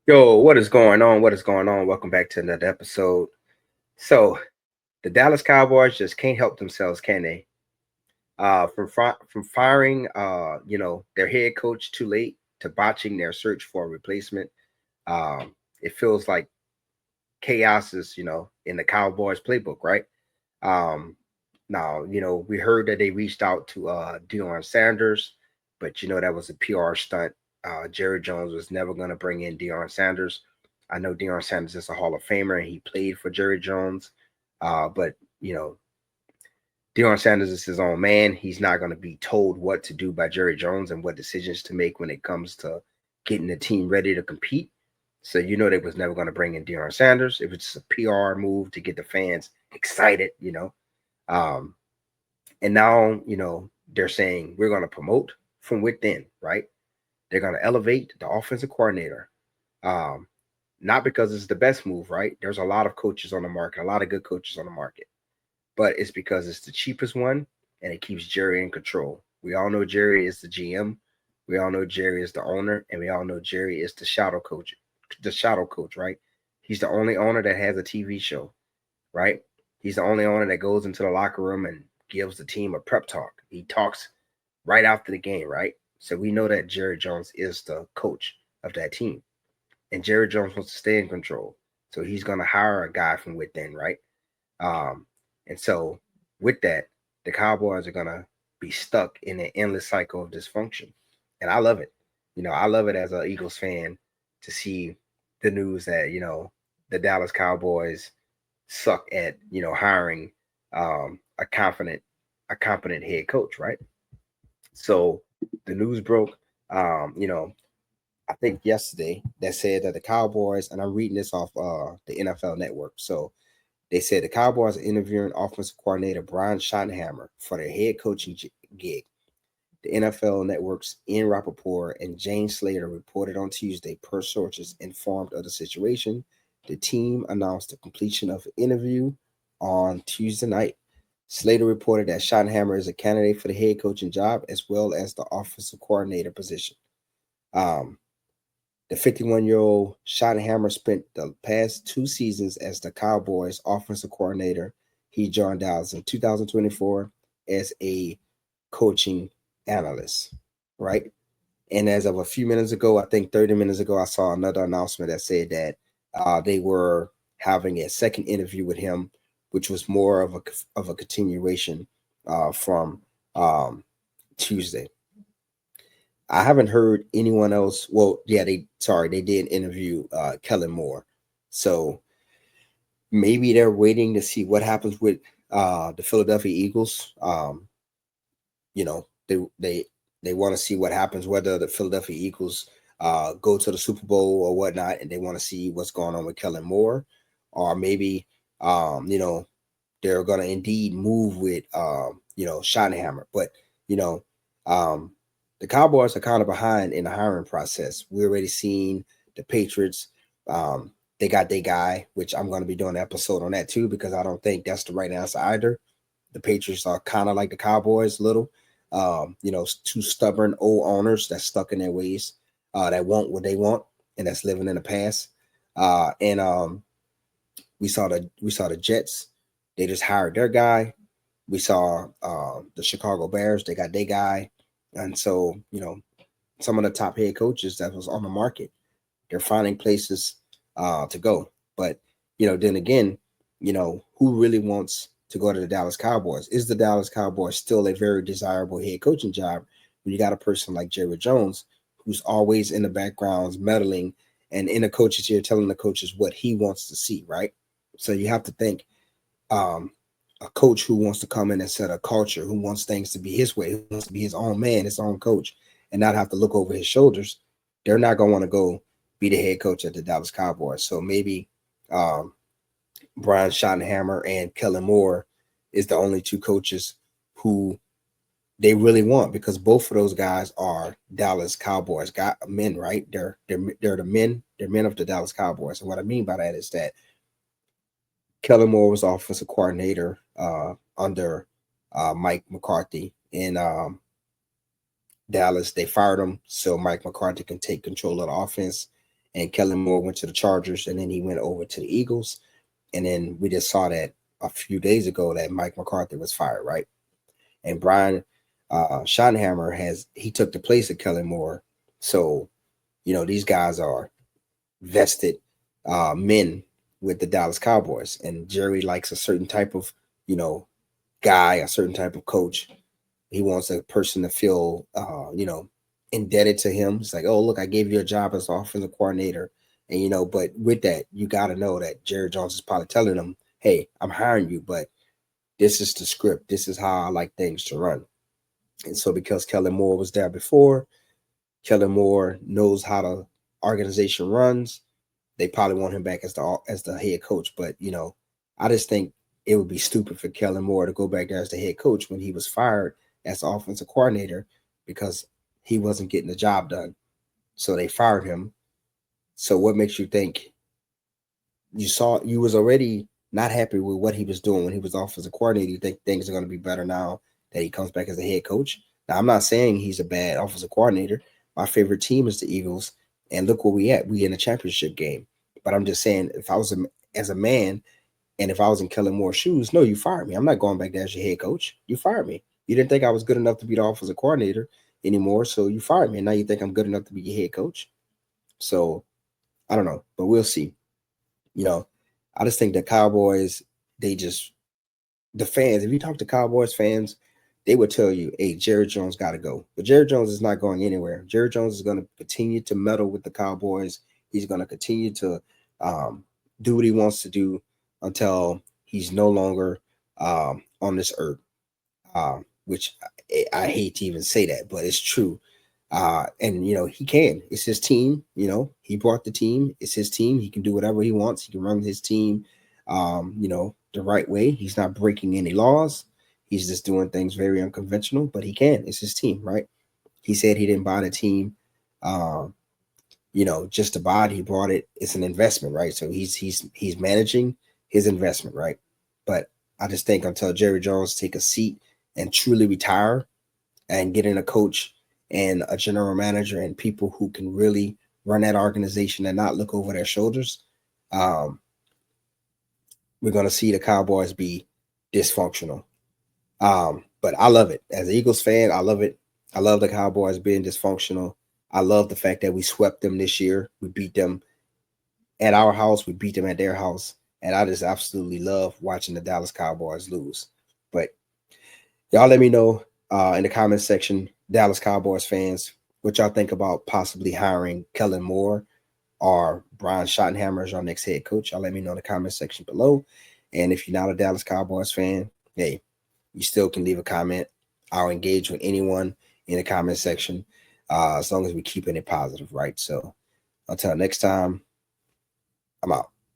Yo, what is going on? What is going on? Welcome back to another episode. So, the Dallas Cowboys just can't help themselves, can they? From firing, their head coach too late to botching their search for a replacement. It feels like chaos is, in the Cowboys playbook, right? Um, Now, we heard that they reached out to Deion Sanders, but that was a PR stunt. Jerry Jones was never going to bring in Deion Sanders. I know Deion Sanders is a Hall of Famer and he played for Jerry Jones, but Deion Sanders is his own man. He's not going to be told what to do by Jerry Jones and what decisions to make when it comes to getting the team ready to compete. So they was never going to bring in Deion Sanders. It was just a PR move to get the fans excited. Um, and now, they're saying we're going to promote from within, right? They're going to elevate the offensive coordinator. Um, Not because it's the best move, right? There's a lot of coaches on the market, a lot of good coaches on the market, but it's because it's the cheapest one and it keeps Jerry in control. We all know Jerry is the GM. We all know Jerry is the owner, and we all know Jerry is the shadow coach, right? He's the only owner that has a TV show, right? He's the only owner that goes into the locker room and gives the team a prep talk. He talks right after the game, right? So we know that Jerry Jones is the coach of that team. And Jerry Jones wants to stay in control. So he's going to hire a guy from within, right? Um, and so with that, the Cowboys are going to be stuck in an endless cycle of dysfunction. And I love it. I love it as an Eagles fan to see the news that, the Dallas Cowboys suck at hiring a competent head coach, right? So the news broke, I think yesterday, that said that the Cowboys, and I'm reading this off the NFL Network. So they said the Cowboys are interviewing offensive coordinator Brian Schottenheimer for their head coaching gig. The NFL Network's Ian Rappaport and James Slater reported on Tuesday, per sources informed of the situation. The team announced the completion of an interview on Tuesday night. Slater reported that Schottenheimer is a candidate for the head coaching job as well as the offensive coordinator position. Um, the 51-year-old Schottenheimer spent the past 2 seasons as the Cowboys offensive coordinator. He joined Dallas in 2024 as a coaching analyst, right? And as of a few minutes ago, I think 30 minutes ago, I saw another announcement that said that they were having a second interview with him, which was more of a continuation from um, Tuesday. I haven't heard anyone else. Well, yeah, they did interview Kellen Moore, so maybe they're waiting to see what happens with the Philadelphia Eagles. You know, they want to see what happens, whether the Philadelphia Eagles go to the Super Bowl or whatnot, and they want to see what's going on with Kellen Moore, or maybe um, you know they're going to indeed move with Schottenheimer. But you know, um, the Cowboys are kind of behind in the hiring process. We already seen the Patriots. Um, they got their guy, which I'm going to be doing an episode on that too because I don't think that's the right answer either. The Patriots are kind of like the Cowboys, little. Two stubborn old owners that's stuck in their ways, that want what they want, and that's living in the past. And we saw the Jets. They just hired their guy. We saw the Chicago Bears. They got their guy, and so some of the top head coaches that was on the market, they're finding places to go. But then again, who really wants to go to the Dallas Cowboys? Is the Dallas Cowboys still a very desirable head coaching job when you got a person like Jerry Jones who's always in the backgrounds meddling and in the coaches here telling the coaches what he wants to see, right? So you have to think um, a coach who wants to come in and set a culture, who wants things to be his way, who wants to be his own man, his own coach, and not have to look over his shoulders. They're not going to want to go be the head coach at the Dallas Cowboys. So maybe um, Brian Schottenheimer and Kellen Moore is the only two coaches who they really want because both of those guys are Dallas Cowboys got men, right? They're the men. They're men of the Dallas Cowboys. And what I mean by that is that Kellen Moore was offensive coordinator under Mike McCarthy in Dallas. They fired him so Mike McCarthy can take control of the offense. and Kellen Moore went to the Chargers, and then he went over to the Eagles. And then we just saw that a few days ago that Mike McCarthy was fired, right? And Brian Schottenheimer he took the place of Kellen Moore. So, these guys are vested men with the Dallas Cowboys, and Jerry likes a certain type of, guy, a certain type of coach. He wants a person to feel, indebted to him. It's like, oh, look, I gave you a job as offensive coordinator. And, but with that, you got to know that Jerry Jones is probably telling him, hey, I'm hiring you, but this is the script. This is how I like things to run. And so because Kellen Moore was there before, Kellen Moore knows how the organization runs. They probably want him back as the head coach. But, I just think it would be stupid for Kellen Moore to go back there as the head coach when he was fired as the offensive coordinator because he wasn't getting the job done. So they fired him. So what makes you think you was already not happy with what he was doing when he was offensive coordinator? You think things are going to be better now that he comes back as a head coach? Now, I'm not saying he's a bad offensive coordinator. My favorite team is the Eagles. And look where we at. We in a championship game. But I'm just saying, if I was as a man, and if I was in Kellen Moore's shoes, no, you fired me. I'm not going back there as your head coach. You fired me. You didn't think I was good enough to be the offensive coordinator anymore, so you fired me. And now you think I'm good enough to be your head coach. So I don't know, but we'll see. I just think the Cowboys, the fans, if you talk to Cowboys fans, they would tell you, hey, Jerry Jones got to go. But Jerry Jones is not going anywhere. Jerry Jones is going to continue to meddle with the Cowboys. He's going to continue to do what he wants to do until he's no longer on this earth, which I hate to even say that, but it's true. And he can. It's his team. He brought the team. It's his team. He can do whatever he wants. He can run his team, the right way. He's not breaking any laws. He's just doing things very unconventional, but he can. It's his team, right? He said he didn't buy the team, just to buy it. He bought it. It's an investment, right? So he's managing his investment, right? But I just think until Jerry Jones take a seat and truly retire and get in a coach and a general manager and people who can really run that organization and not look over their shoulders, we're going to see the Cowboys be dysfunctional. But I love it. As an Eagles fan, I love it. I love the Cowboys being dysfunctional. I love the fact that we swept them this year. We beat them at our house. We beat them at their house. And I just absolutely love watching the Dallas Cowboys lose. But y'all let me know in the comment section, Dallas Cowboys fans, what y'all think about possibly hiring Kellen Moore or Brian Schottenheimer as our next head coach. Y'all let me know in the comment section below. And if you're not a Dallas Cowboys fan, hey, you still can leave a comment. I'll engage with anyone in the comment section as long as we're keeping it positive, right? So until next time, I'm out.